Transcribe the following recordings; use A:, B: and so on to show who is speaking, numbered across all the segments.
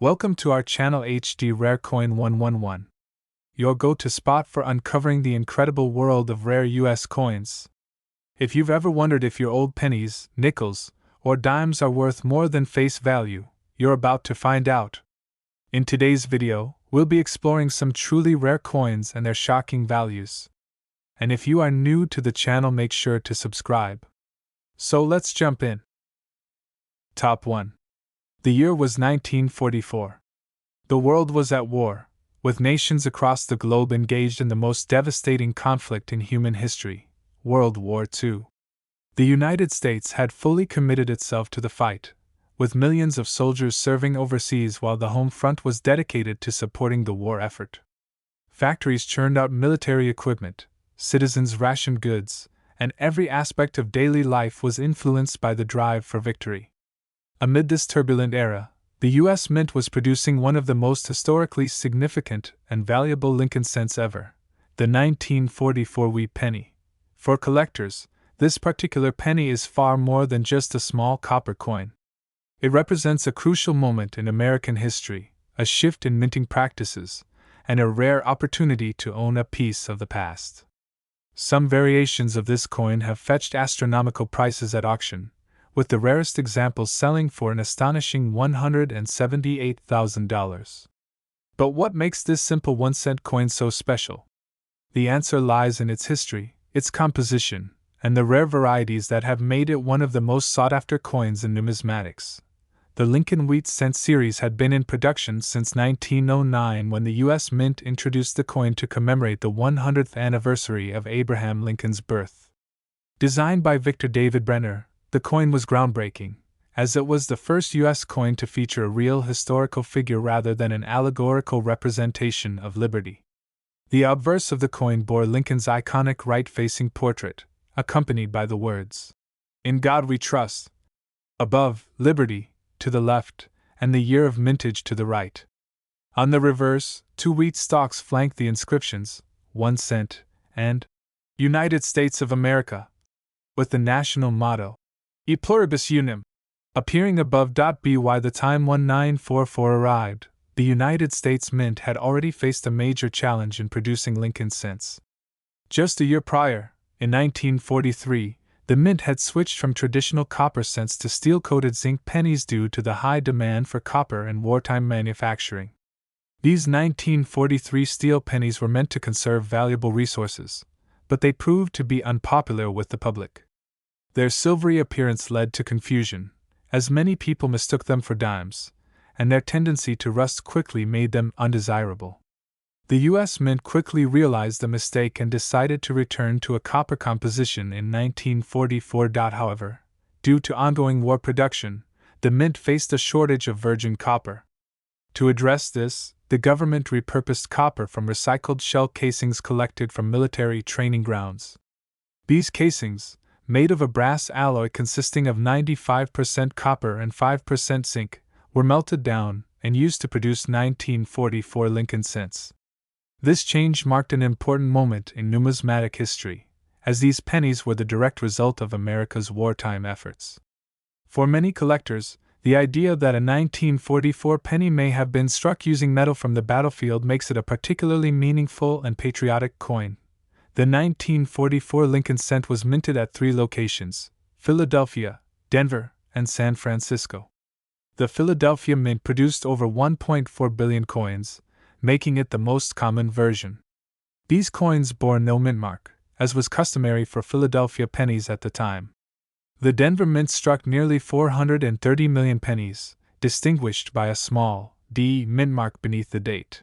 A: Welcome to our channel HD Rare Coin 111, your go-to spot for uncovering the incredible world of rare US coins. If you've ever wondered if your old pennies, nickels, or dimes are worth more than face value, you're about to find out. In today's video, we'll be exploring some truly rare coins and their shocking values. And if you are new to the channel, make sure to subscribe. So let's jump in. Top 1. The year was 1944. The world was at war, with nations across the globe engaged in the most devastating conflict in human history, World War II. The United States had fully committed itself to the fight, with millions of soldiers serving overseas while the home front was dedicated to supporting the war effort. Factories churned out military equipment, citizens rationed goods, and every aspect of daily life was influenced by the drive for victory. Amid this turbulent era, the U.S. Mint was producing one of the most historically significant and valuable Lincoln cents ever, the 1944 Wheat Penny. For collectors, this particular penny is far more than just a small copper coin. It represents a crucial moment in American history, a shift in minting practices, and a rare opportunity to own a piece of the past. Some variations of this coin have fetched astronomical prices at auction, with the rarest examples selling for an astonishing $178,000. But what makes this simple 1-cent coin so special? The answer lies in its history, its composition, and the rare varieties that have made it one of the most sought-after coins in numismatics. The Lincoln Wheat Cent series had been in production since 1909 when the U.S. Mint introduced the coin to commemorate the 100th anniversary of Abraham Lincoln's birth. Designed by Victor David Brenner, the coin was groundbreaking, as it was the first U.S. coin to feature a real historical figure rather than an allegorical representation of liberty. The obverse of the coin bore Lincoln's iconic right-facing portrait, accompanied by the words, "In God We Trust." Above, liberty, to the left, and the year of mintage to the right. On the reverse, two wheat stalks flanked the inscriptions, 1 cent, and United States of America, with the national motto, E pluribus unum, appearing above. By the time 1944 arrived, the United States Mint had already faced a major challenge in producing Lincoln cents. Just a year prior, in 1943, the Mint had switched from traditional copper cents to steel-coated zinc pennies due to the high demand for copper in wartime manufacturing. These 1943 steel pennies were meant to conserve valuable resources, but they proved to be unpopular with the public. Their silvery appearance led to confusion, as many people mistook them for dimes, and their tendency to rust quickly made them undesirable. The U.S. Mint quickly realized the mistake and decided to return to a copper composition in 1944. However, due to ongoing war production, the Mint faced a shortage of virgin copper. To address this, the government repurposed copper from recycled shell casings collected from military training grounds. These casings, made of a brass alloy consisting of 95% copper and 5% zinc, were melted down and used to produce 1944 Lincoln cents. This change marked an important moment in numismatic history, as these pennies were the direct result of America's wartime efforts. For many collectors, the idea that a 1944 penny may have been struck using metal from the battlefield makes it a particularly meaningful and patriotic coin. The 1944 Lincoln cent was minted at 3 locations: Philadelphia, Denver, and San Francisco. The Philadelphia Mint produced over 1.4 billion coins, making it the most common version. These coins bore no mint mark, as was customary for Philadelphia pennies at the time. The Denver Mint struck nearly 430 million pennies, distinguished by a small D mint mark beneath the date.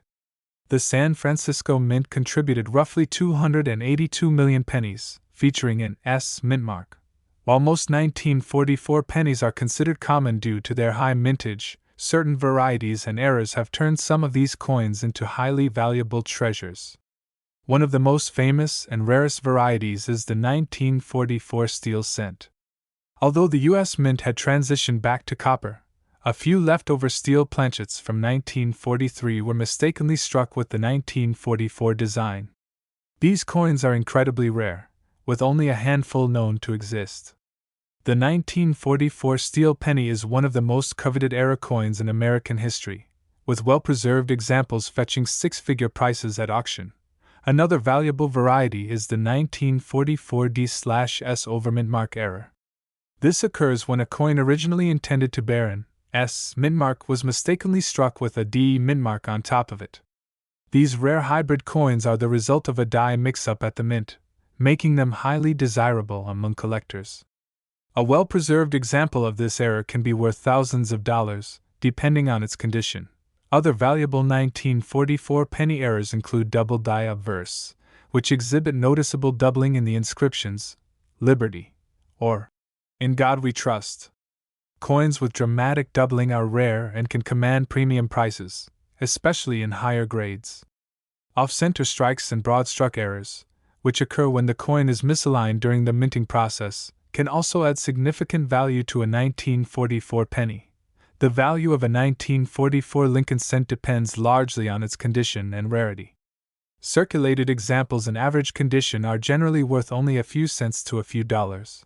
A: The San Francisco Mint contributed roughly 282 million pennies, featuring an S mint mark. While most 1944 pennies are considered common due to their high mintage, certain varieties and eras have turned some of these coins into highly valuable treasures. One of the most famous and rarest varieties is the 1944 steel cent. Although the U.S. Mint had transitioned back to copper, a few leftover steel planchets from 1943 were mistakenly struck with the 1944 design. These coins are incredibly rare, with only a handful known to exist. The 1944 steel penny is one of the most coveted era coins in American history, with well-preserved examples fetching six-figure prices at auction. Another valuable variety is the 1944 D/S overmintmark error. This occurs when a coin originally intended to bear an S mintmark was mistakenly struck with a D mintmark on top of it. These rare hybrid coins are the result of a die mix-up at the mint, making them highly desirable among collectors. A well-preserved example of this error can be worth thousands of dollars, depending on its condition. Other valuable 1944 penny errors include double die obverse, which exhibit noticeable doubling in the inscriptions, Liberty, or In God We Trust. Coins with dramatic doubling are rare and can command premium prices, especially in higher grades. Off-center strikes and broad-struck errors, which occur when the coin is misaligned during the minting process, can also add significant value to a 1944 penny. The value of a 1944 Lincoln cent depends largely on its condition and rarity. Circulated examples in average condition are generally worth only a few cents to a few dollars.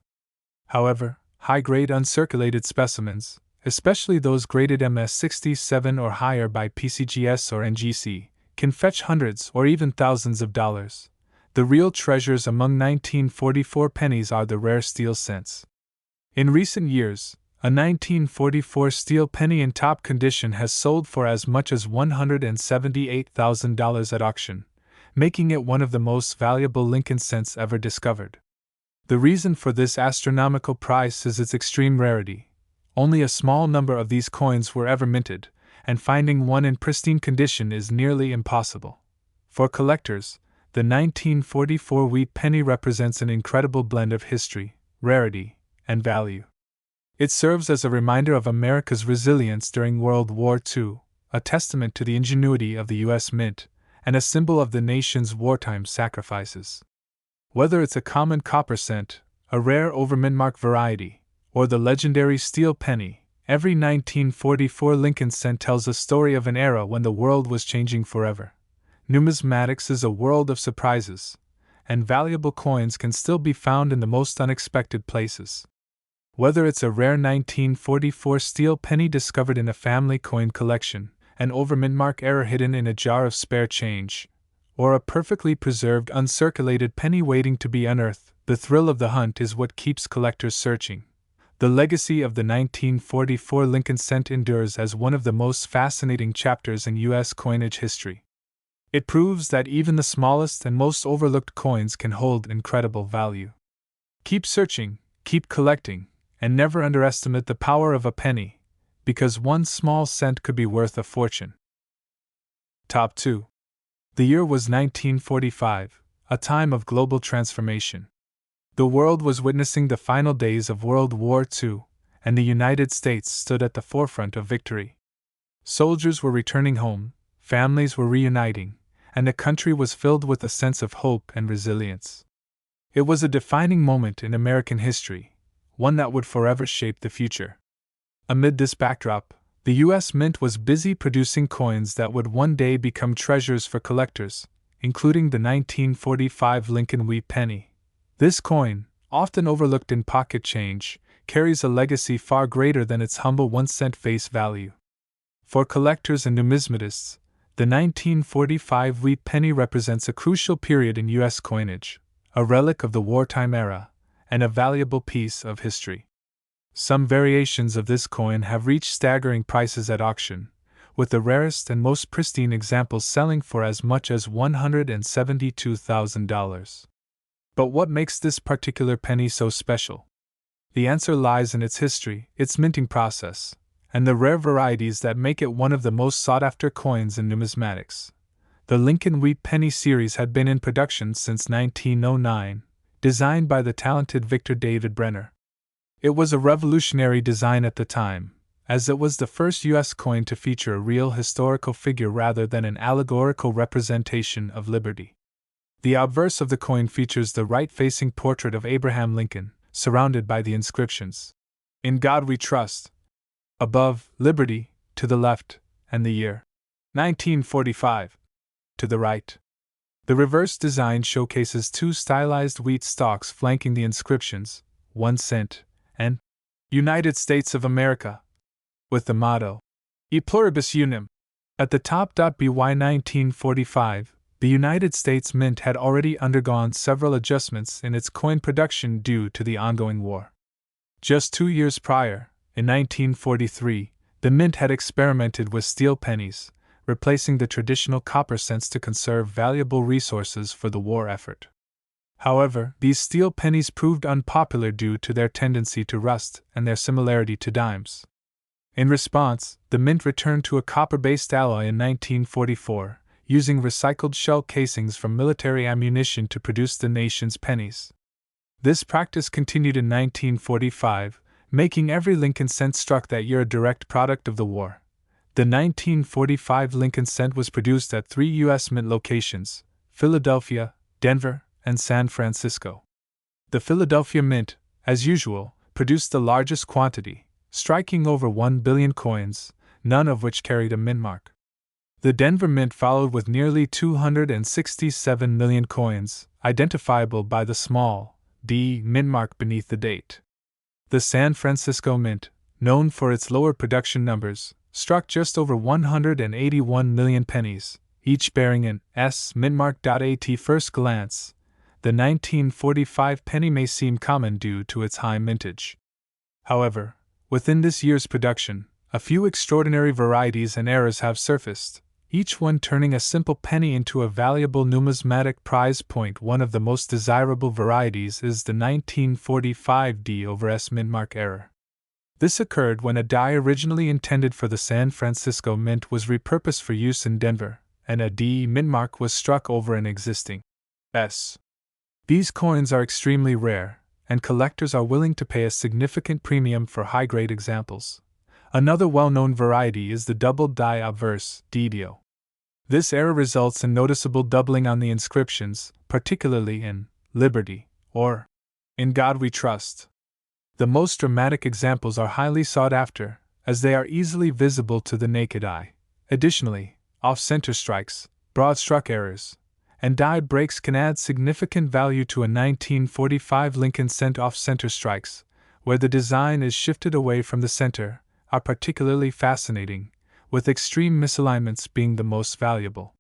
A: However, high-grade uncirculated specimens, especially those graded MS-67 or higher by PCGS or NGC, can fetch hundreds or even thousands of dollars. The real treasures among 1944 pennies are the rare steel cents. In recent years, a 1944 steel penny in top condition has sold for as much as $178,000 at auction, making it one of the most valuable Lincoln cents ever discovered. The reason for this astronomical price is its extreme rarity. Only a small number of these coins were ever minted, and finding one in pristine condition is nearly impossible. For collectors, the 1944 Wheat Penny represents an incredible blend of history, rarity, and value. It serves as a reminder of America's resilience during World War II, a testament to the ingenuity of the U.S. Mint, and a symbol of the nation's wartime sacrifices. Whether it's a common copper cent, a rare overmintmark variety, or the legendary steel penny, every 1944 Lincoln cent tells a story of an era when the world was changing forever. Numismatics is a world of surprises, and valuable coins can still be found in the most unexpected places. Whether it's a rare 1944 steel penny discovered in a family coin collection, an overmintmark error hidden in a jar of spare change, or a perfectly preserved uncirculated penny waiting to be unearthed, the thrill of the hunt is what keeps collectors searching. The legacy of the 1944 Lincoln cent endures as one of the most fascinating chapters in U.S. coinage history. It proves that even the smallest and most overlooked coins can hold incredible value. Keep searching, keep collecting, and never underestimate the power of a penny, because one small cent could be worth a fortune. Top 2. The year was 1945, a time of global transformation. The world was witnessing the final days of World War II, and the United States stood at the forefront of victory. Soldiers were returning home, families were reuniting, and the country was filled with a sense of hope and resilience. It was a defining moment in American history, one that would forever shape the future. Amid this backdrop, the U.S. Mint was busy producing coins that would one day become treasures for collectors, including the 1945 Lincoln Wheat Penny. This coin, often overlooked in pocket change, carries a legacy far greater than its humble 1-cent face value. For collectors and numismatists, the 1945 Wheat Penny represents a crucial period in U.S. coinage, a relic of the wartime era, and a valuable piece of history. Some variations of this coin have reached staggering prices at auction, with the rarest and most pristine examples selling for as much as $172,000. But what makes this particular penny so special? The answer lies in its history, its minting process, and the rare varieties that make it one of the most sought-after coins in numismatics. The Lincoln Wheat Penny series had been in production since 1909, designed by the talented Victor David Brenner. It was a revolutionary design at the time, as it was the first U.S. coin to feature a real historical figure rather than an allegorical representation of liberty. The obverse of the coin features the right-facing portrait of Abraham Lincoln, surrounded by the inscriptions, "In God We Trust," above, "Liberty," to the left, and the year, 1945, to the right. The reverse design showcases two stylized wheat stalks flanking the inscriptions, 1 cent, and United States of America, with the motto, E pluribus unum, At the top. By 1945, the United States Mint had already undergone several adjustments in its coin production due to the ongoing war. Just 2 years prior, in 1943, the Mint had experimented with steel pennies, replacing the traditional copper cents to conserve valuable resources for the war effort. However, these steel pennies proved unpopular due to their tendency to rust and their similarity to dimes. In response, the Mint returned to a copper-based alloy in 1944, using recycled shell casings from military ammunition to produce the nation's pennies. This practice continued in 1945, making every Lincoln cent struck that year a direct product of the war. The 1945 Lincoln cent was produced at 3 U.S. Mint locations: Philadelphia, Denver, and San Francisco. The Philadelphia Mint, as usual, produced the largest quantity, striking over 1 billion coins, none of which carried a mint mark. The Denver Mint followed with nearly 267 million coins, identifiable by the small D mint mark beneath the date. The San Francisco Mint, known for its lower production numbers, struck just over 181 million pennies, each bearing an S mint mark. At first glance, the 1945 penny may seem common due to its high mintage. However, within this year's production, a few extraordinary varieties and errors have surfaced, each one turning a simple penny into a valuable numismatic prize point. One of the most desirable varieties is the 1945 D over S mint mark error. This occurred when a die originally intended for the San Francisco Mint was repurposed for use in Denver, and a D mint mark was struck over an existing S. These coins are extremely rare, and collectors are willing to pay a significant premium for high-grade examples. Another well-known variety is the double die obverse (DDO). This error results in noticeable doubling on the inscriptions, particularly in Liberty or In God We Trust. The most dramatic examples are highly sought after, as they are easily visible to the naked eye. Additionally, off-center strikes, broad-struck errors, and die breaks can add significant value to a 1945 Lincoln cent. Off-center strikes, where the design is shifted away from the center, are particularly fascinating, with extreme misalignments being the most valuable.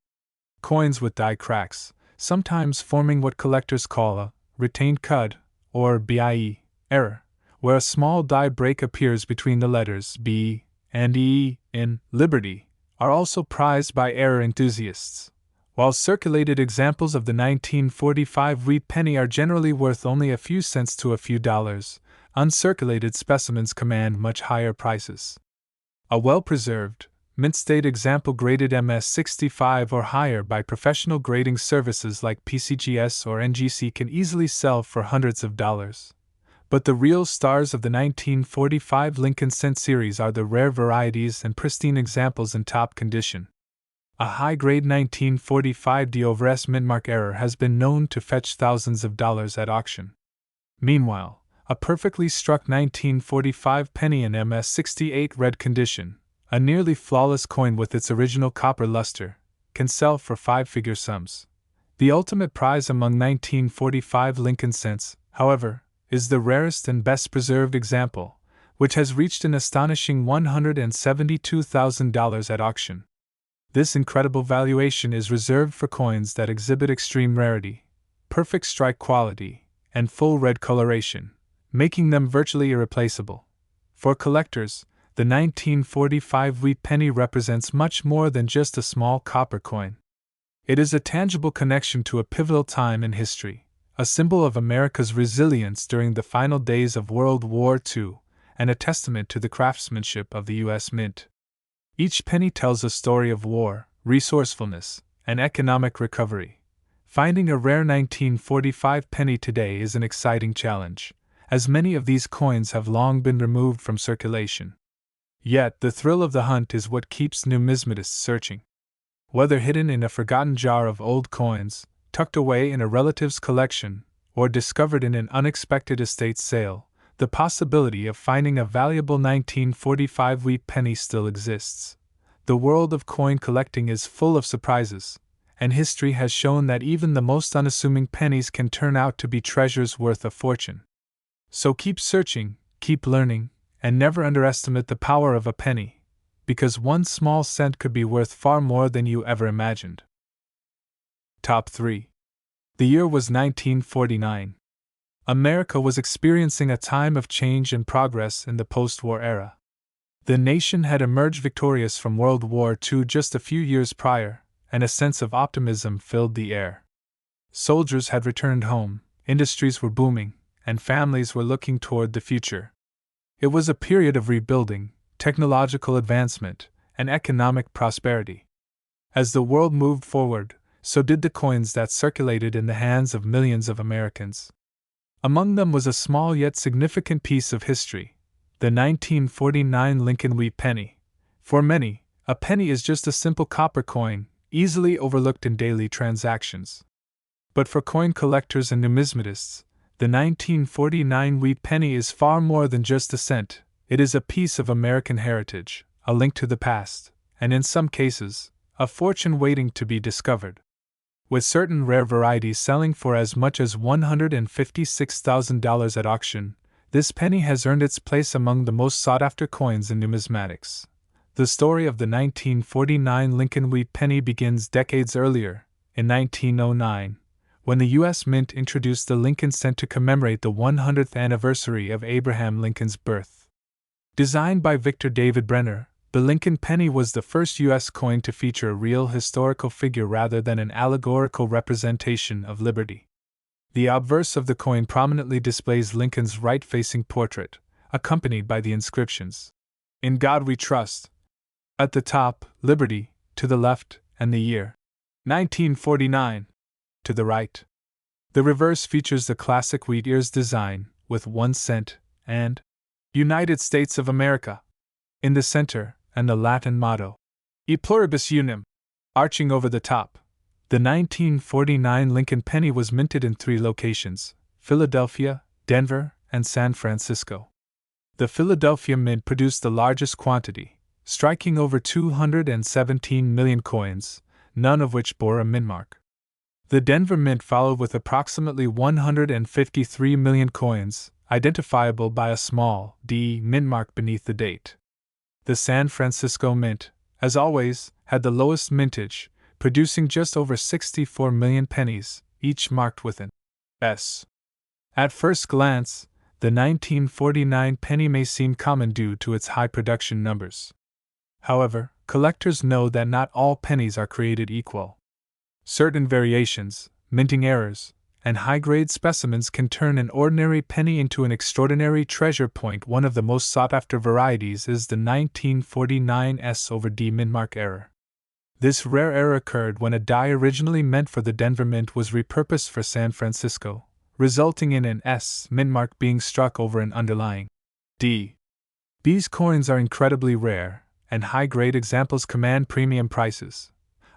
A: Coins with die cracks, sometimes forming what collectors call a retained cud, or BIE, error, where a small die break appears between the letters B and E in Liberty, are also prized by error enthusiasts. While circulated examples of the 1945 wheat penny are generally worth only a few cents to a few dollars, uncirculated specimens command much higher prices. A well-preserved, mint-state example graded MS-65 or higher by professional grading services like PCGS or NGC can easily sell for hundreds of dollars. But the real stars of the 1945 Lincoln cent series are the rare varieties and pristine examples in top condition. A high-grade 1945 D over S mint mark error has been known to fetch thousands of dollars at auction. Meanwhile, a perfectly struck 1945 penny in MS-68 red condition, a nearly flawless coin with its original copper luster, can sell for five-figure sums. The ultimate prize among 1945 Lincoln cents, however, is the rarest and best-preserved example, which has reached an astonishing $172,000 at auction. This incredible valuation is reserved for coins that exhibit extreme rarity, perfect strike quality, and full red coloration, making them virtually irreplaceable. For collectors, the 1945 wheat penny represents much more than just a small copper coin. It is a tangible connection to a pivotal time in history, a symbol of America's resilience during the final days of World War II, and a testament to the craftsmanship of the U.S. Mint. Each penny tells a story of war, resourcefulness, and economic recovery. Finding a rare 1945 penny today is an exciting challenge, as many of these coins have long been removed from circulation. Yet the thrill of the hunt is what keeps numismatists searching. Whether hidden in a forgotten jar of old coins, tucked away in a relative's collection, or discovered in an unexpected estate sale, the possibility of finding a valuable 1945 wheat penny still exists. The world of coin collecting is full of surprises, and history has shown that even the most unassuming pennies can turn out to be treasures worth a fortune. So keep searching, keep learning, and never underestimate the power of a penny. because one small cent could be worth far more than you ever imagined. Top 3. The year was 1949. America was experiencing a time of change and progress in the post-war era. The nation had emerged victorious from World War II just a few years prior, and a sense of optimism filled the air. Soldiers had returned home, industries were booming, and families were looking toward the future. It was a period of rebuilding, technological advancement, and economic prosperity. As the world moved forward, so did the coins that circulated in the hands of millions of Americans. Among them was a small yet significant piece of history, the 1949 Lincoln Wheat Penny. For many, a penny is just a simple copper coin, easily overlooked in daily transactions. But for coin collectors and numismatists, the 1949 Wheat Penny is far more than just a cent. It is a piece of American heritage, a link to the past, and in some cases, a fortune waiting to be discovered. With certain rare varieties selling for as much as $156,000 at auction, this penny has earned its place among the most sought-after coins in numismatics. The story of the 1949 Lincoln Wheat Penny begins decades earlier, in 1909, when the U.S. Mint introduced the Lincoln cent to commemorate the 100th anniversary of Abraham Lincoln's birth. Designed by Victor David Brenner, the Lincoln penny was the first U.S. coin to feature a real historical figure rather than an allegorical representation of liberty. The obverse of the coin prominently displays Lincoln's right-facing portrait, accompanied by the inscriptions, "In God We Trust." At the top, "Liberty," to the left, and the year, 1949, to the right. The reverse features the classic wheat ears design, with 1 cent, and "United States of America" in the center, and the Latin motto, "E pluribus unum," arching over the top. The 1949 Lincoln penny was minted in 3 locations: Philadelphia, Denver, and San Francisco. The Philadelphia Mint produced the largest quantity, striking over 217 million coins, none of which bore a mint mark. The Denver Mint followed with approximately 153 million coins, identifiable by a small D mint mark beneath the date. The San Francisco Mint, as always, had the lowest mintage, producing just over 64 million pennies, each marked with an S. At first glance, the 1949 penny may seem common due to its high production numbers. However, collectors know that not all pennies are created equal. Certain variations, minting errors, and high-grade specimens can turn an ordinary penny into an extraordinary treasure point. One of the most sought-after varieties is the 1949 S/D mintmark error. This rare error occurred when a die originally meant for the Denver Mint was repurposed for San Francisco, resulting in an S mintmark being struck over an underlying D. These coins are incredibly rare, and high-grade examples command premium prices.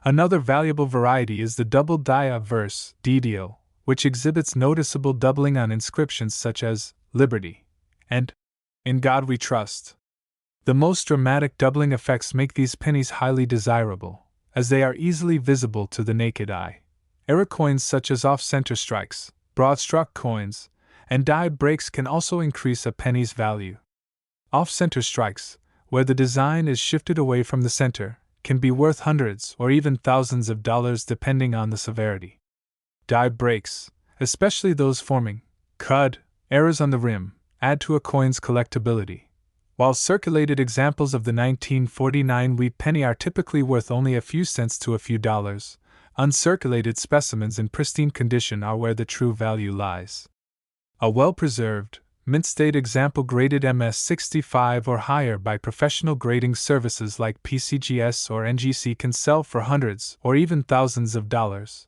A: Another valuable variety is the double die obverse DDO, which exhibits noticeable doubling on inscriptions such as "Liberty" and "In God We Trust." The most dramatic doubling effects make these pennies highly desirable, as they are easily visible to the naked eye. Error coins such as off-center strikes, broad-struck coins, and die breaks can also increase a penny's value. Off-center strikes, where the design is shifted away from the center, can be worth hundreds or even thousands of dollars depending on the severity. Die breaks, especially those forming cud errors on the rim, add to a coin's collectability. While circulated examples of the 1949 Wheat Penny are typically worth only a few cents to a few dollars, uncirculated specimens in pristine condition are where the true value lies. A well-preserved, mint-state example graded MS-65 or higher by professional grading services like PCGS or NGC can sell for hundreds or even thousands of dollars.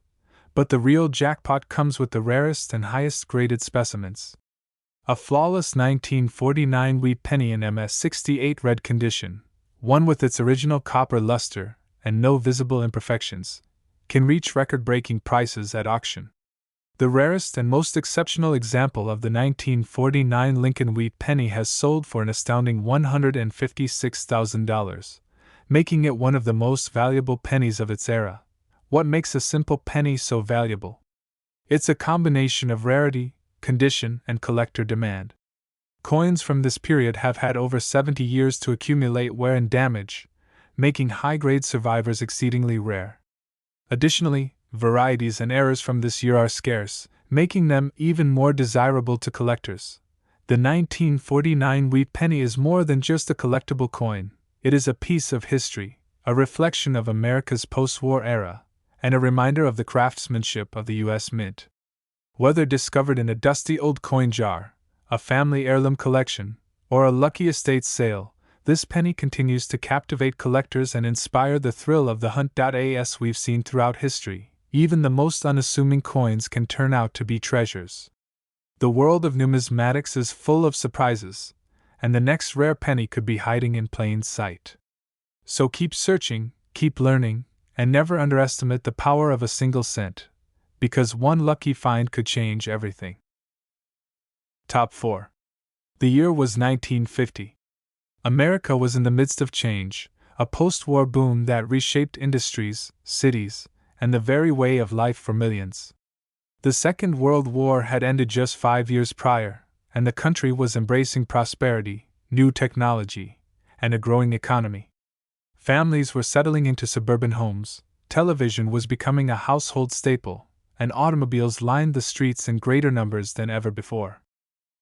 A: But the real jackpot comes with the rarest and highest graded specimens. A flawless 1949 Wheat Penny in MS-68 red condition, one with its original copper luster and no visible imperfections, can reach record-breaking prices at auction. The rarest and most exceptional example of the 1949 Lincoln Wheat Penny has sold for an astounding $156,000, making it one of the most valuable pennies of its era. What makes a simple penny so valuable? It's a combination of rarity, condition, and collector demand. Coins from this period have had over 70 years to accumulate wear and damage, making high-grade survivors exceedingly rare. Additionally, varieties and errors from this year are scarce, making them even more desirable to collectors. The 1949 Wheat Penny is more than just a collectible coin, it is a piece of history, a reflection of America's post-war era, and a reminder of the craftsmanship of the U.S. Mint. Whether discovered in a dusty old coin jar, a family heirloom collection, or a lucky estate sale, this penny continues to captivate collectors and inspire the thrill of the hunt. As we've seen throughout history, even the most unassuming coins can turn out to be treasures. The world of numismatics is full of surprises, and the next rare penny could be hiding in plain sight. So keep searching, keep learning, and never underestimate the power of a single cent, because one lucky find could change everything. Top 4. The year was 1950. America was in the midst of change, a post-war boom that reshaped industries, cities, and the very way of life for millions. The Second World War had ended just 5 years prior, and the country was embracing prosperity, new technology, and a growing economy. Families were settling into suburban homes, television was becoming a household staple, and automobiles lined the streets in greater numbers than ever before.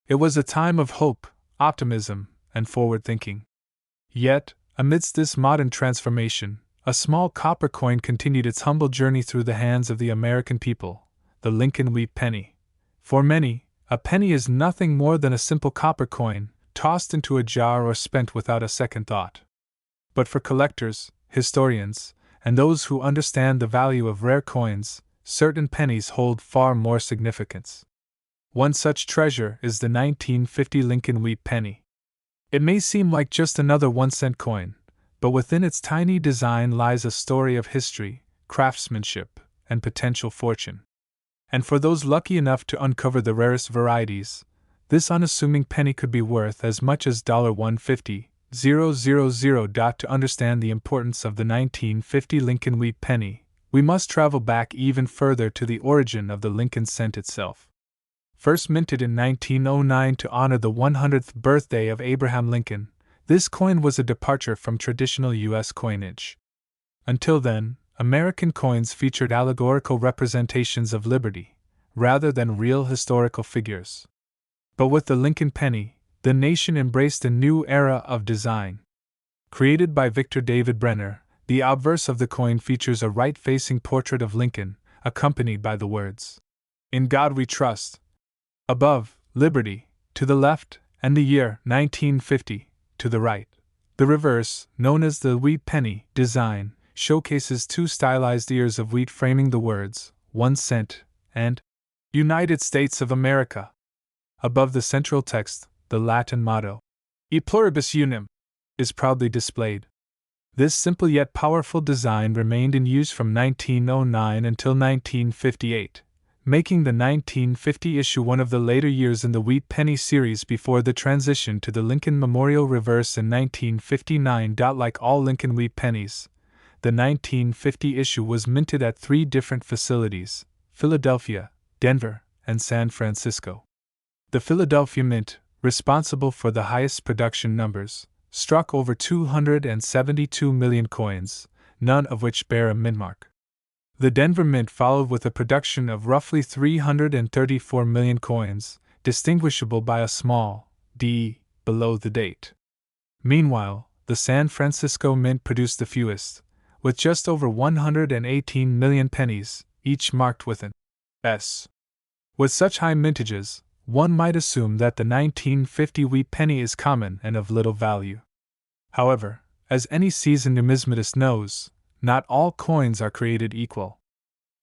A: It was a time of hope, optimism, and forward thinking. Yet, amidst this modern transformation, a small copper coin continued its humble journey through the hands of the American people, the Lincoln Wheat Penny. For many, a penny is nothing more than a simple copper coin, tossed into a jar or spent without a second thought. But for collectors, historians, and those who understand the value of rare coins, certain pennies hold far more significance. One such treasure is the 1950 Lincoln Wheat Penny. It may seem like just another 1-cent coin, but within its tiny design lies a story of history, craftsmanship, and potential fortune. And for those lucky enough to uncover the rarest varieties, this unassuming penny could be worth as much as $150,000. To understand the importance of the 1950 Lincoln Wheat Penny, we must travel back even further to the origin of the Lincoln cent itself. First minted in 1909 to honor the 100th birthday of Abraham Lincoln, this coin was a departure from traditional U.S. coinage. Until then, American coins featured allegorical representations of liberty, rather than real historical figures. But with the Lincoln penny, the nation embraced a new era of design. Created by Victor David Brenner, the obverse of the coin features a right-facing portrait of Lincoln, accompanied by the words, "In God We Trust." Above, liberty, to the left, and the year 1950, to the right. The reverse, known as the Wheat Penny design, showcases two stylized ears of wheat framing the words, 1 cent, and United States of America. Above the central text, the Latin motto, E pluribus unum, is proudly displayed. This simple yet powerful design remained in use from 1909 until 1958. Making the 1950 issue one of the later years in the Wheat Penny series before the transition to the Lincoln Memorial Reverse in 1959. Like all Lincoln Wheat Pennies, the 1950 issue was minted at 3 different facilities: Philadelphia, Denver, and San Francisco. The Philadelphia Mint, responsible for the highest production numbers, struck over 272 million coins, none of which bear a mint mark. The Denver Mint followed with a production of roughly 334 million coins, distinguishable by a small d below the date. Meanwhile, the San Francisco Mint produced the fewest, with just over 118 million pennies, each marked with an S. With such high mintages, one might assume that the 1950 Wheat Penny is common and of little value. However, as any seasoned numismatist knows, not all coins are created equal.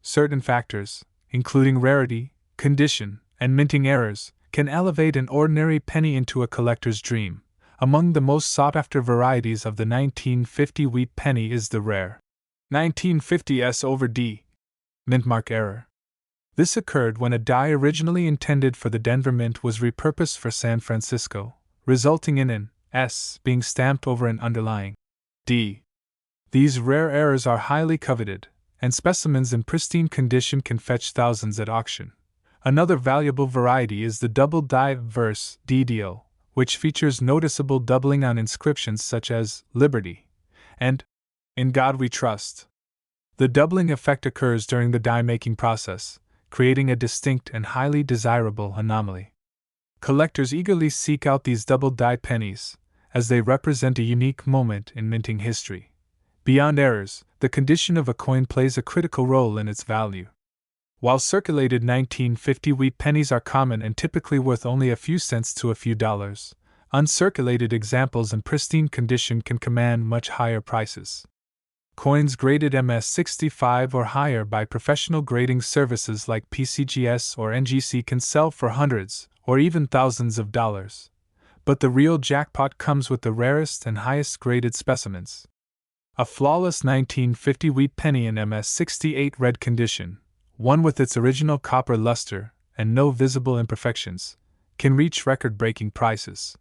A: Certain factors, including rarity, condition, and minting errors, can elevate an ordinary penny into a collector's dream. Among the most sought-after varieties of the 1950 Wheat Penny is the rare 1950 S/D mint mark error. This occurred when a die originally intended for the Denver Mint was repurposed for San Francisco, resulting in an S being stamped over an underlying D. These rare errors are highly coveted, and specimens in pristine condition can fetch thousands at auction. Another valuable variety is the double die verse DDO, which features noticeable doubling on inscriptions such as Liberty and In God we trust. The doubling effect occurs during the die-making process, creating a distinct and highly desirable anomaly. Collectors eagerly seek out these double-die pennies, as they represent a unique moment in minting history. Beyond errors, the condition of a coin plays a critical role in its value. While circulated 1950 wheat pennies are common and typically worth only a few cents to a few dollars, uncirculated examples in pristine condition can command much higher prices. Coins graded MS-65 or higher by professional grading services like PCGS or NGC can sell for hundreds or even thousands of dollars. But the real jackpot comes with the rarest and highest graded specimens. A flawless 1950 wheat penny in MS-68 red condition, one with its original copper luster and no visible imperfections, can reach record-breaking prices.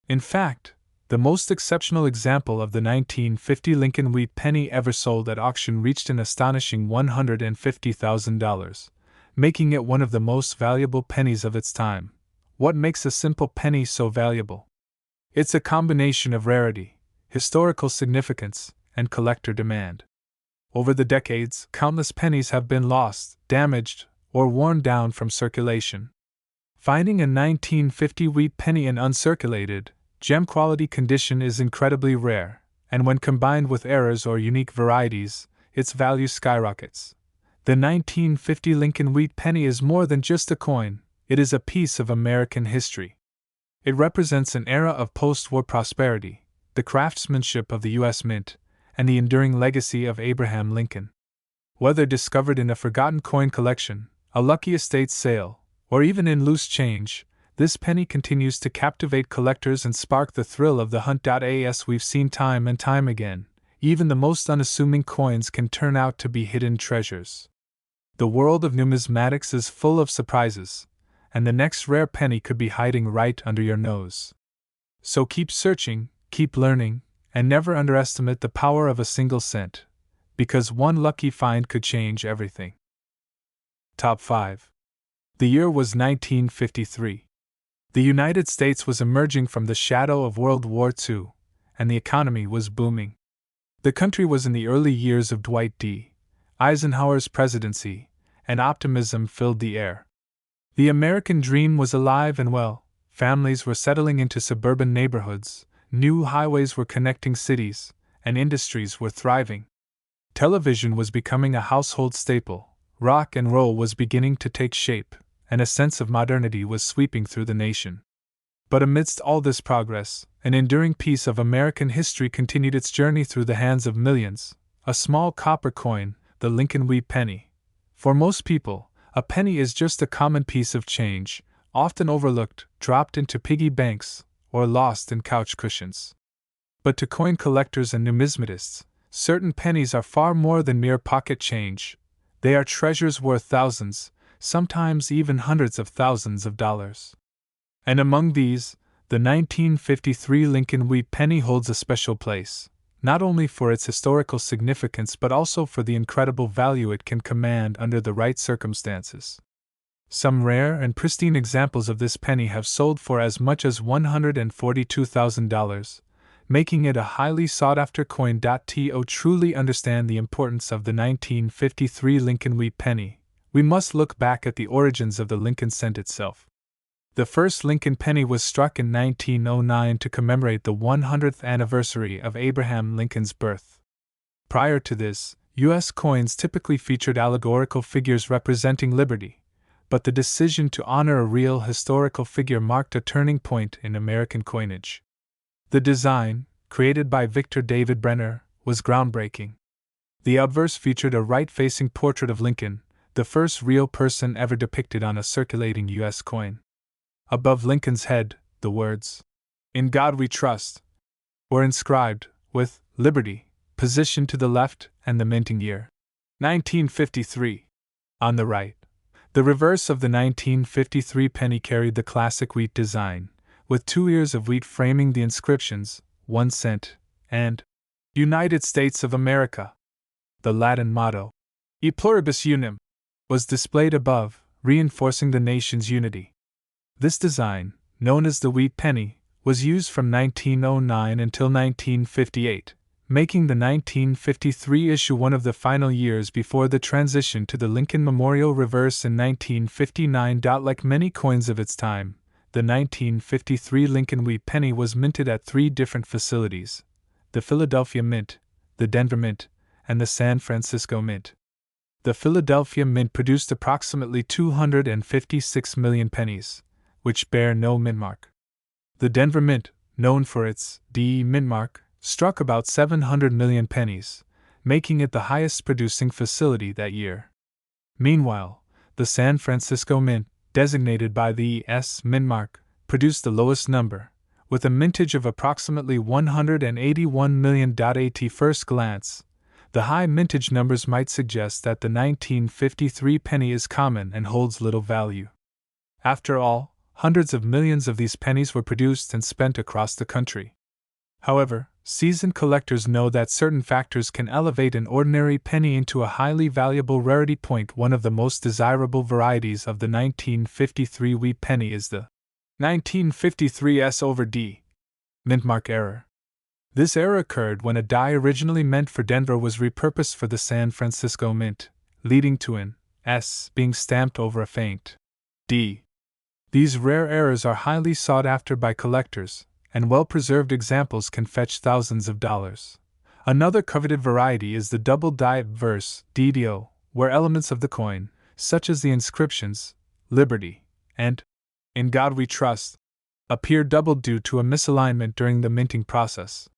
A: In fact, the most exceptional example of the 1950 Lincoln wheat penny ever sold at auction reached an astonishing $150,000, making it one of the most valuable pennies of its time. What makes a simple penny so valuable? It's a combination of rarity, historical significance, and collector demand. Over the decades, countless pennies have been lost, damaged, or worn down from circulation. Finding a 1950 wheat penny in uncirculated, gem-quality condition is incredibly rare, and when combined with errors or unique varieties, its value skyrockets. The 1950 Lincoln wheat penny is more than just a coin, it is a piece of American history. It represents an era of post-war prosperity, the craftsmanship of the U.S. Mint, and the enduring legacy of Abraham Lincoln. Whether discovered in a forgotten coin collection, a lucky estate sale, or even in loose change, this penny continues to captivate collectors and spark the thrill of the hunt. As we've seen time and time again, even the most unassuming coins can turn out to be hidden treasures. The world of numismatics is full of surprises, and the next rare penny could be hiding right under your nose. So keep searching, keep learning, and never underestimate the power of a single cent, because one lucky find could change everything. Top 5. The year was 1953. The United States was emerging from the shadow of World War II, and the economy was booming. The country was in the early years of Dwight D. Eisenhower's presidency, and optimism filled the air. The American dream was alive and well, families were settling into suburban neighborhoods, new highways were connecting cities, and industries were thriving. Television was becoming a household staple, rock and roll was beginning to take shape, and a sense of modernity was sweeping through the nation. But amidst all this progress, an enduring piece of American history continued its journey through the hands of millions, a small copper coin, the Lincoln wheat penny. For most people, a penny is just a common piece of change, often overlooked, dropped into piggy banks, or lost in couch cushions. But to coin collectors and numismatists, certain pennies are far more than mere pocket change. They are treasures worth thousands, sometimes even hundreds of thousands of dollars. And among these, the 1953 Lincoln wheat penny holds a special place, not only for its historical significance but also for the incredible value it can command under the right circumstances. Some rare and pristine examples of this penny have sold for as much as $142,000, making it a highly sought-after coin. To truly understand the importance of the 1953 Lincoln wheat penny, we must look back at the origins of the Lincoln cent itself. The first Lincoln penny was struck in 1909 to commemorate the 100th anniversary of Abraham Lincoln's birth. Prior to this, U.S. coins typically featured allegorical figures representing liberty, but the decision to honor a real historical figure marked a turning point in American coinage. The design, created by Victor David Brenner, was groundbreaking. The obverse featured a right-facing portrait of Lincoln, the first real person ever depicted on a circulating U.S. coin. Above Lincoln's head, the words, "In God We Trust," were inscribed, with "Liberty" positioned to the left and the minting year, 1953, on the right. The reverse of the 1953 penny carried the classic wheat design, with 2 ears of wheat framing the inscriptions, 1 cent, and United States of America. The Latin motto, E pluribus unum, was displayed above, reinforcing the nation's unity. This design, known as the wheat penny, was used from 1909 until 1958, making the 1953 issue one of the final years before the transition to the Lincoln Memorial Reverse in 1959. Like many coins of its time, the 1953 Lincoln Wheat Penny was minted at three different facilities: the Philadelphia Mint, the Denver Mint, and the San Francisco Mint. The Philadelphia Mint produced approximately 256 million pennies, which bear no mint mark. The Denver Mint, known for its D mint mark, struck about 700 million pennies, making it the highest producing facility that year. Meanwhile, the San Francisco Mint, designated by the S mint mark, produced the lowest number, with a mintage of approximately 181 million. At first glance, the high mintage numbers might suggest that the 1953 penny is common and holds little value. After all, hundreds of millions of these pennies were produced and spent across the country. However, seasoned collectors know that certain factors can elevate an ordinary penny into a highly valuable rarity. One of the most desirable varieties of the 1953 Wheat Penny is the 1953 S/D mint mark error. This error occurred when a die originally meant for Denver was repurposed for the San Francisco Mint, leading to an S being stamped over a faint D. These rare errors are highly sought after by collectors, and well-preserved examples can fetch thousands of dollars. Another coveted variety is the double die verse DDO, where elements of the coin, such as the inscriptions, Liberty, and In God We Trust, appear doubled due to a misalignment during the minting process.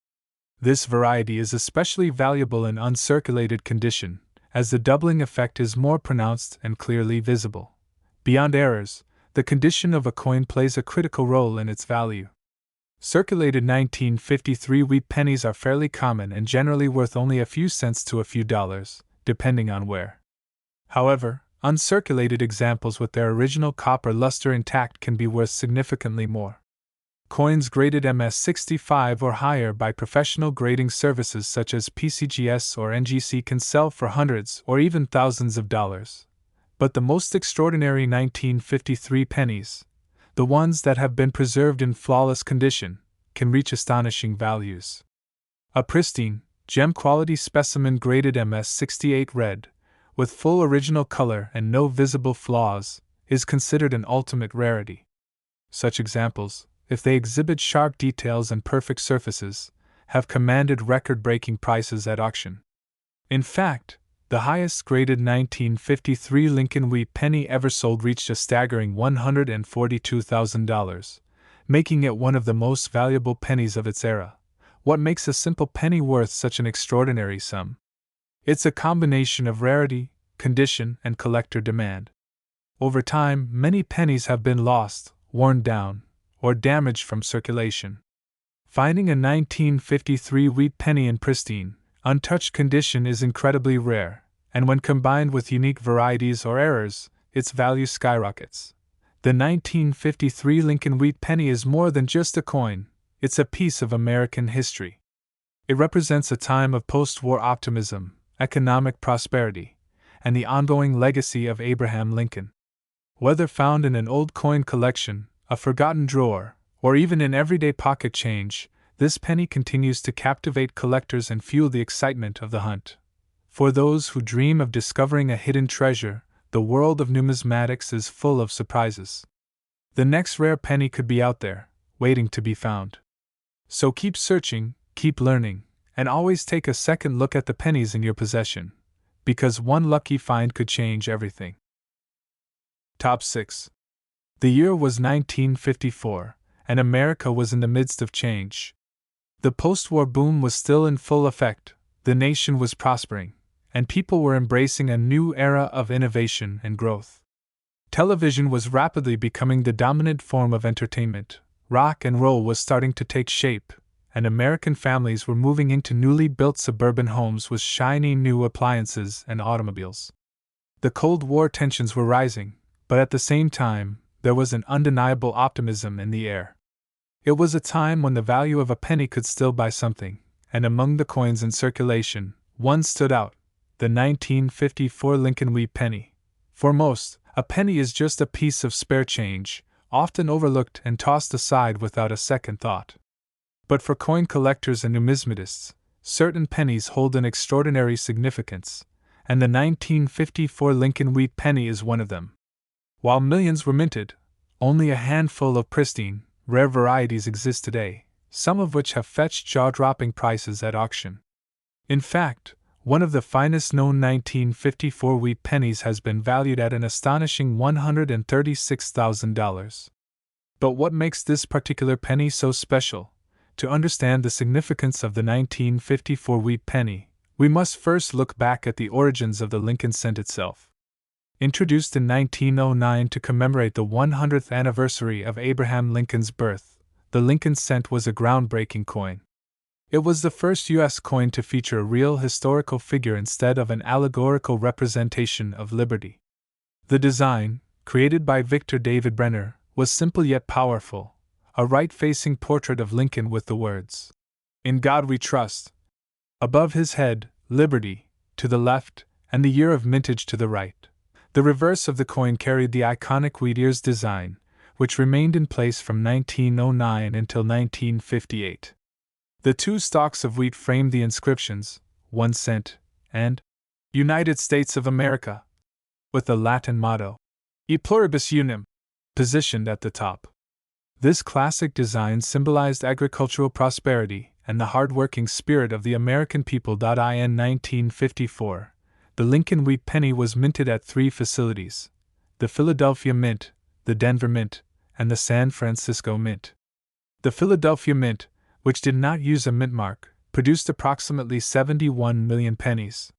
A: This variety is especially valuable in uncirculated condition, as the doubling effect is more pronounced and clearly visible. Beyond errors, the condition of a coin plays a critical role in its value. Circulated 1953 wheat pennies are fairly common and generally worth only a few cents to a few dollars, depending on where. However, uncirculated examples with their original copper luster intact can be worth significantly more. Coins graded MS65 or higher by professional grading services such as PCGS or NGC can sell for hundreds or even thousands of dollars. But the most extraordinary 1953 pennies, the ones that have been preserved in flawless condition, can reach astonishing values. A pristine, gem-quality specimen graded MS68 red, with full original color and no visible flaws, is considered an ultimate rarity. Such examples, if they exhibit sharp details and perfect surfaces, have commanded record-breaking prices at auction. In fact, the highest graded 1953 Lincoln Wheat Penny ever sold reached a staggering $142,000, making it one of the most valuable pennies of its era. What makes a simple penny worth such an extraordinary sum? It's a combination of rarity, condition, and collector demand. Over time, many pennies have been lost, worn down, or damaged from circulation. Finding a 1953 wheat penny in pristine, untouched condition is incredibly rare, and when combined with unique varieties or errors, its value skyrockets. The 1953 Lincoln Wheat Penny is more than just a coin, it's a piece of American history. It represents a time of post-war optimism, economic prosperity, and the ongoing legacy of Abraham Lincoln. Whether found in an old coin collection, a forgotten drawer, or even in everyday pocket change, this penny continues to captivate collectors and fuel the excitement of the hunt. For those who dream of discovering a hidden treasure, the world of numismatics is full of surprises. The next rare penny could be out there, waiting to be found. So keep searching, keep learning, and always take a second look at the pennies in your possession, because one lucky find could change everything. Top 6. The year was 1954, and America was in the midst of change. The post-war boom was still in full effect, the nation was prospering, and people were embracing a new era of innovation and growth. Television was rapidly becoming the dominant form of entertainment, rock and roll was starting to take shape, and American families were moving into newly built suburban homes with shiny new appliances and automobiles. The Cold War tensions were rising, but at the same time, there was an undeniable optimism in the air. It was a time when the value of a penny could still buy something, and among the coins in circulation, one stood out, the 1954 Lincoln Wheat Penny. For most, a penny is just a piece of spare change, often overlooked and tossed aside without a second thought. But for coin collectors and numismatists, certain pennies hold an extraordinary significance, and the 1954 Lincoln Wheat Penny is one of them. While millions were minted, only a handful of pristine, rare varieties exist today, some of which have fetched jaw-dropping prices at auction. In fact, one of the finest known 1954 wheat pennies has been valued at an astonishing $136,000. But what makes this particular penny so special? To understand the significance of the 1954 wheat penny, we must first look back at the origins of the Lincoln cent itself. Introduced in 1909 to commemorate the 100th anniversary of Abraham Lincoln's birth, the Lincoln cent was a groundbreaking coin. It was the first U.S. coin to feature a real historical figure instead of an allegorical representation of liberty. The design, created by Victor David Brenner, was simple yet powerful, a right-facing portrait of Lincoln with the words, "In God We Trust," above his head, liberty, to the left, and the year of mintage to the right. The reverse of the coin carried the iconic wheat ears design, which remained in place from 1909 until 1958. The two stalks of wheat framed the inscriptions, 1 cent, and United States of America, with the Latin motto, E pluribus unum, positioned at the top. This classic design symbolized agricultural prosperity and the hard-working spirit of the American people. In 1954, the Lincoln Wheat Penny was minted at 3 facilities: the Philadelphia Mint, the Denver Mint, and the San Francisco Mint. The Philadelphia Mint, which did not use a mint mark, produced approximately 71 million pennies.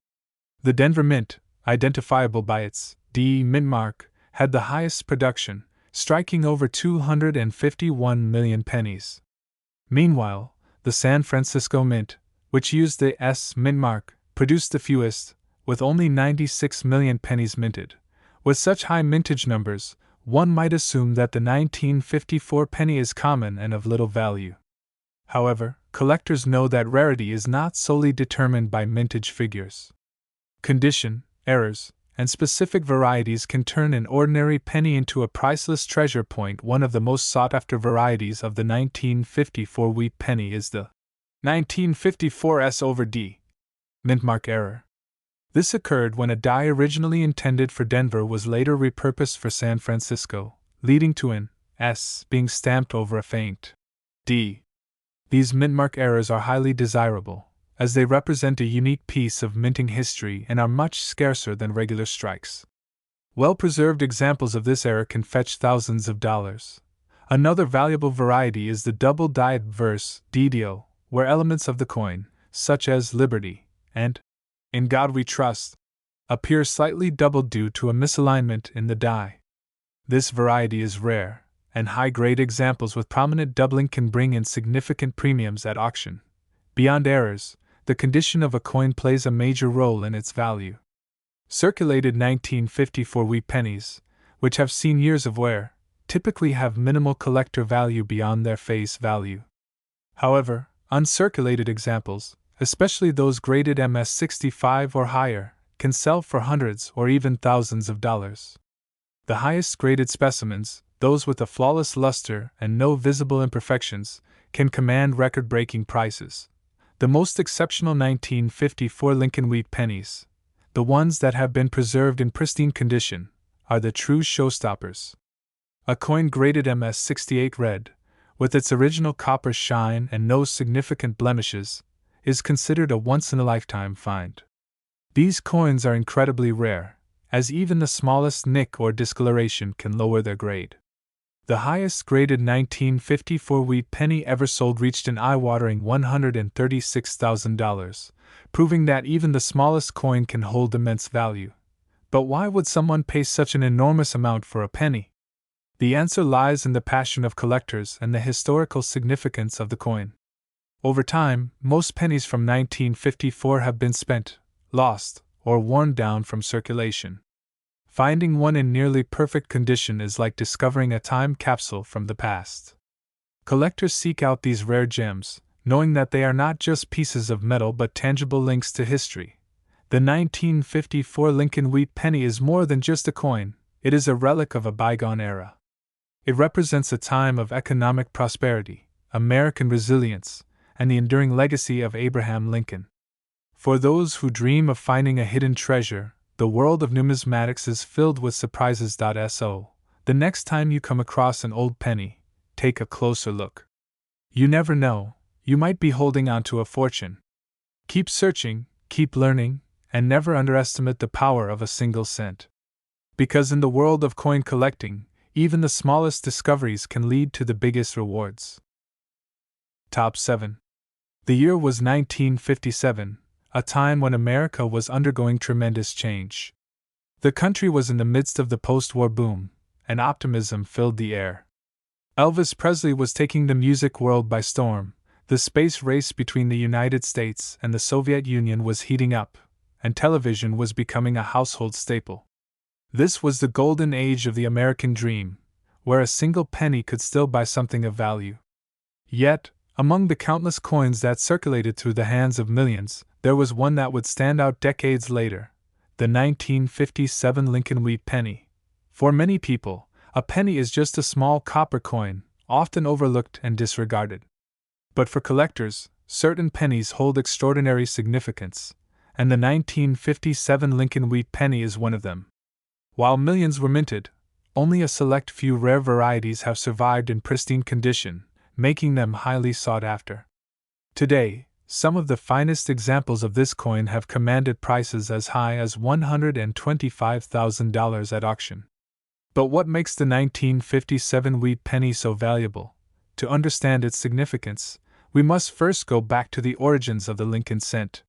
A: The Denver Mint, identifiable by its D mint mark, had the highest production, striking over 251 million pennies. Meanwhile, the San Francisco Mint, which used the S mint mark, produced the fewest, with only 96 million pennies minted. With such high mintage numbers, one might assume that the 1954 penny is common and of little value. However, collectors know that rarity is not solely determined by mintage figures. Condition, errors, and specific varieties can turn an ordinary penny into a priceless treasure. One of the most sought-after varieties of the 1954 wheat penny is the 1954 S/D mint mark error. This occurred when a die originally intended for Denver was later repurposed for San Francisco, leading to an S being stamped over a faint D. These mint mark errors are highly desirable, as they represent a unique piece of minting history and are much scarcer than regular strikes. Well-preserved examples of this error can fetch thousands of dollars. Another valuable variety is the double-dyed verse DDO, where elements of the coin, such as Liberty and In God We Trust, appear slightly doubled due to a misalignment in the die. This variety is rare, and high-grade examples with prominent doubling can bring in significant premiums at auction. Beyond errors, the condition of a coin plays a major role in its value. Circulated 1954 wheat pennies, which have seen years of wear, typically have minimal collector value beyond their face value. However, uncirculated examples, especially those graded MS-65 or higher, can sell for hundreds or even thousands of dollars. The highest graded specimens, those with a flawless luster and no visible imperfections, can command record-breaking prices. The most exceptional 1954 Lincoln Wheat Pennies, the ones that have been preserved in pristine condition, are the true showstoppers. A coin graded MS-68 red, with its original copper shine and no significant blemishes, is considered a once-in-a-lifetime find. These coins are incredibly rare, as even the smallest nick or discoloration can lower their grade. The highest graded 1954 wheat penny ever sold reached an eye-watering $136,000, proving that even the smallest coin can hold immense value. But why would someone pay such an enormous amount for a penny? The answer lies in the passion of collectors and the historical significance of the coin. Over time, most pennies from 1954 have been spent, lost, or worn down from circulation. Finding one in nearly perfect condition is like discovering a time capsule from the past. Collectors seek out these rare gems, knowing that they are not just pieces of metal but tangible links to history. The 1954 Lincoln Wheat Penny is more than just a coin, it is a relic of a bygone era. It represents a time of economic prosperity, American resilience, and the enduring legacy of Abraham Lincoln. For those who dream of finding a hidden treasure, the world of numismatics is filled with surprises. So, the next time you come across an old penny, take a closer look. You never know, you might be holding on to a fortune. Keep searching, keep learning, and never underestimate the power of a single cent. Because in the world of coin collecting, even the smallest discoveries can lead to the biggest rewards. Top 7. The year was 1957, a time when America was undergoing tremendous change. The country was in the midst of the post-war boom, and optimism filled the air. Elvis Presley was taking the music world by storm, the space race between the United States and the Soviet Union was heating up, and television was becoming a household staple. This was the golden age of the American dream, where a single penny could still buy something of value. Yet, among the countless coins that circulated through the hands of millions, there was one that would stand out decades later, the 1957 Lincoln Wheat Penny. For many people, a penny is just a small copper coin, often overlooked and disregarded. But for collectors, certain pennies hold extraordinary significance, and the 1957 Lincoln Wheat Penny is one of them. While millions were minted, only a select few rare varieties have survived in pristine condition, making them highly sought after. Today, some of the finest examples of this coin have commanded prices as high as $125,000 at auction. But what makes the 1957 Wheat Penny so valuable? To understand its significance, we must first go back to the origins of the Lincoln cent.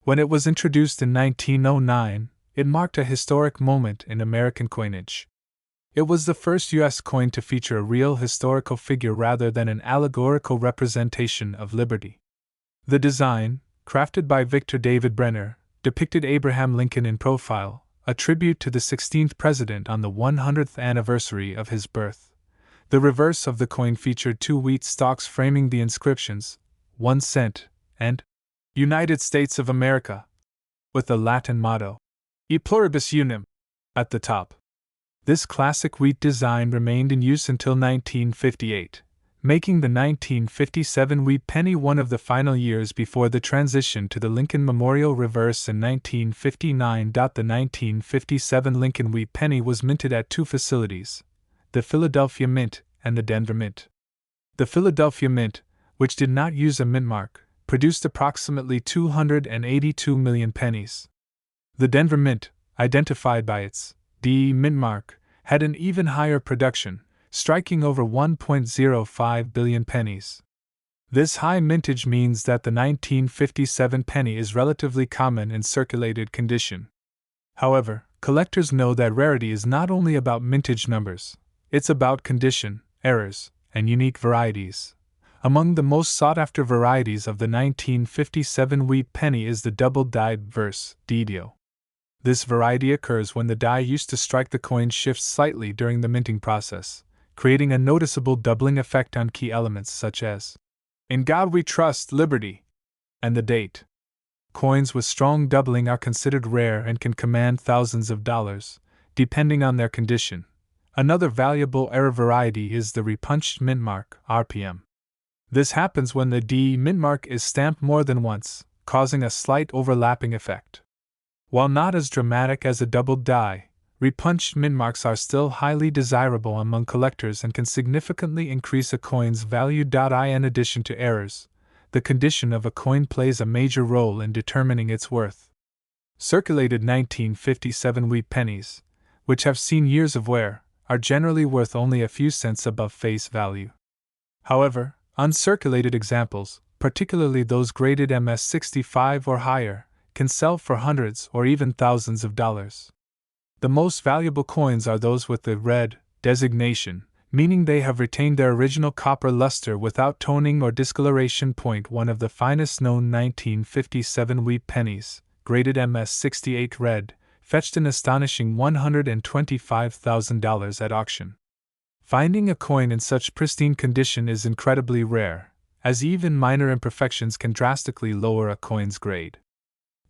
A: When it was introduced in 1909, it marked a historic moment in American coinage. It was the first U.S. coin to feature a real historical figure rather than an allegorical representation of liberty. The design, crafted by Victor David Brenner, depicted Abraham Lincoln in profile, a tribute to the 16th president on the 100th anniversary of his birth. The reverse of the coin featured two wheat stalks framing the inscriptions, 1 cent, and United States of America, with the Latin motto, E pluribus unum, at the top. This classic wheat design remained in use until 1958, making the 1957 Wheat Penny one of the final years before the transition to the Lincoln Memorial reverse in 1959. The 1957 Lincoln Wheat Penny was minted at two facilities, the Philadelphia Mint and the Denver Mint. The Philadelphia Mint, which did not use a mint mark, produced approximately 282 million pennies. The Denver Mint, identified by its D mint mark, had an even higher production, striking over 1.05 billion pennies. This high mintage means that the 1957 penny is relatively common in circulated condition. However, collectors know that rarity is not only about mintage numbers, it's about condition, errors, and unique varieties. Among the most sought-after varieties of the 1957 Wheat Penny is the double-dyed verse, DDO. This variety occurs when the die used to strike the coin shifts slightly during the minting process, creating a noticeable doubling effect on key elements such as "In God We Trust, Liberty," and the date. Coins with strong doubling are considered rare and can command thousands of dollars, depending on their condition. Another valuable error variety is the repunched mint mark, RPM. This happens when the D mint mark is stamped more than once, causing a slight overlapping effect. While not as dramatic as a doubled die, repunched mint marks are still highly desirable among collectors and can significantly increase a coin's value. In addition to errors, the condition of a coin plays a major role in determining its worth. Circulated 1957 Wheat Pennies, which have seen years of wear, are generally worth only a few cents above face value. However, uncirculated examples, particularly those graded MS-65 or higher, can sell for hundreds or even thousands of dollars. The most valuable coins are those with the red designation, meaning they have retained their original copper luster without toning or discoloration. One of the finest known 1957 Wheat Pennies, graded MS-68 red, fetched an astonishing $125,000 at auction. Finding a coin in such pristine condition is incredibly rare, as even minor imperfections can drastically lower a coin's grade.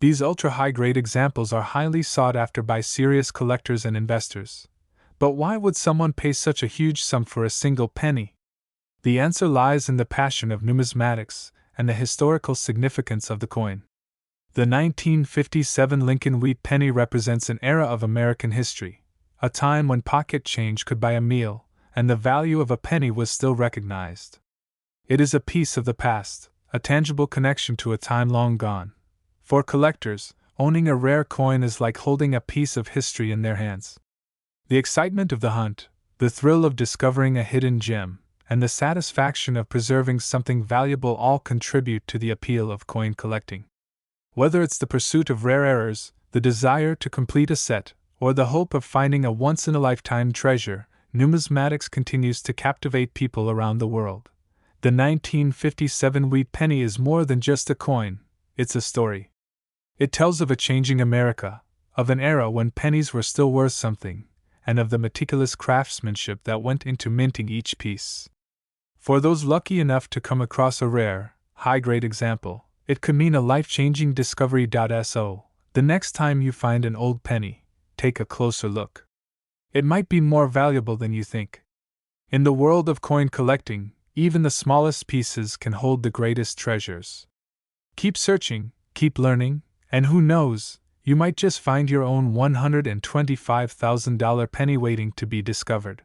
A: These ultra-high-grade examples are highly sought after by serious collectors and investors. But why would someone pay such a huge sum for a single penny? The answer lies in the passion of numismatics and the historical significance of the coin. The 1957 Lincoln Wheat Penny represents an era of American history, a time when pocket change could buy a meal, and the value of a penny was still recognized. It is a piece of the past, a tangible connection to a time long gone. For collectors, owning a rare coin is like holding a piece of history in their hands. The excitement of the hunt, the thrill of discovering a hidden gem, and the satisfaction of preserving something valuable all contribute to the appeal of coin collecting. Whether it's the pursuit of rare errors, the desire to complete a set, or the hope of finding a once-in-a-lifetime treasure, numismatics continues to captivate people around the world. The 1957 Wheat Penny is more than just a coin, it's a story. It tells of a changing America, of an era when pennies were still worth something, and of the meticulous craftsmanship that went into minting each piece. For those lucky enough to come across a rare, high-grade example, it could mean a life-changing discovery. So, the next time you find an old penny, take a closer look. It might be more valuable than you think. In the world of coin collecting, even the smallest pieces can hold the greatest treasures. Keep searching, keep learning, and who knows, you might just find your own $125,000 penny waiting to be discovered.